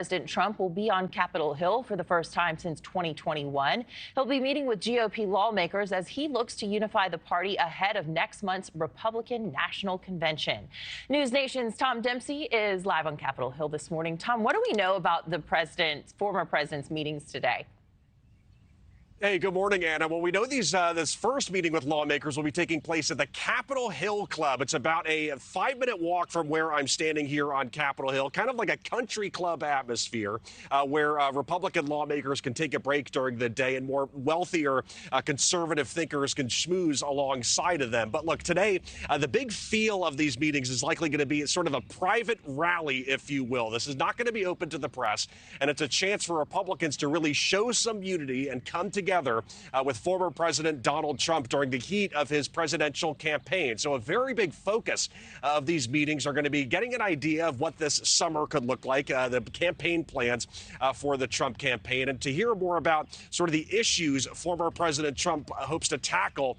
President Trump will be on Capitol Hill for the first time since 2021. He'll be meeting with GOP lawmakers as he looks to unify the party ahead of next month's Republican National Convention. NewsNation's Tom Dempsey is live on Capitol Hill this morning. Tom, what do we know about the former president's meetings today? Hey, good morning, Anna. Well, we know this first meeting with lawmakers will be taking place at the Capitol Hill Club. It's about a 5-minute walk from where I'm standing here on Capitol Hill, kind of like a country club atmosphere where Republican lawmakers can take a break during the day and more wealthier conservative thinkers can schmooze alongside of them. But look, today, the big feel of these meetings is likely going to be sort of a private rally, if you will. This is not going to be open to the press, and it's a chance for Republicans to really show some unity and come together with former President Donald Trump during the heat of his presidential campaign. So a very big focus of these meetings are going to be getting an idea of what this summer could look like, the campaign plans for the Trump campaign, and to hear more about sort of the issues former President Trump hopes to tackle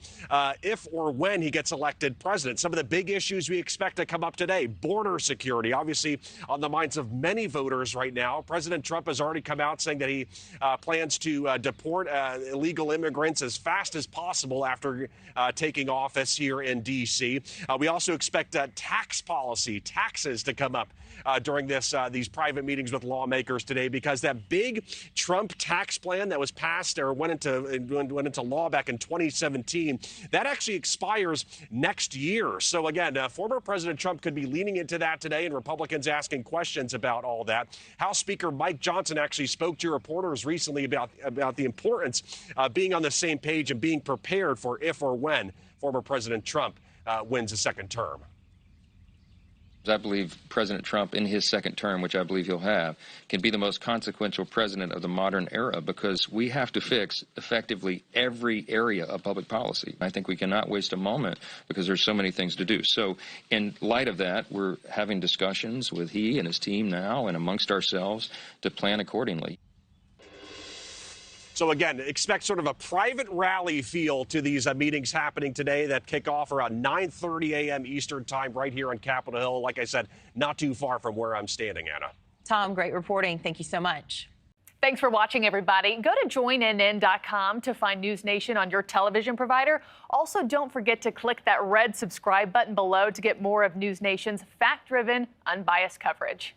if or when he gets elected president. Some of the big issues we expect to come up today: border security, obviously on the minds of many voters right now. President Trump has already come out saying that he plans to deport illegal immigrants as fast as possible after taking office here in D.C. We also expect taxes to come up during these private meetings with lawmakers today, because that big Trump tax plan that was passed or went into law back in 2017, that actually expires next year. So again, former President Trump could be leaning into that today, and Republicans asking questions about all that. House Speaker Mike Johnson actually spoke to reporters recently about the importance of being on the same page and being prepared for if or when former President Trump wins a second term. I believe President Trump, in his second term, which I believe he'll have, can be the most consequential president of the modern era, because we have to fix effectively every area of public policy. I think we cannot waste a moment because there's so many things to do. So in light of that, we're having discussions with he and his team now and amongst ourselves to plan accordingly. So again, expect sort of a private rally feel to these meetings happening today that kick off around 9:30 a.m. Eastern time right here on Capitol Hill. Like I said, not too far from where I'm standing, Anna. Tom, great reporting. Thank you so much. Thanks for watching, everybody. Go to joinnn.com to find NewsNation on your television provider. Also, don't forget to click that red subscribe button below to get more of NewsNation's fact-driven, unbiased coverage.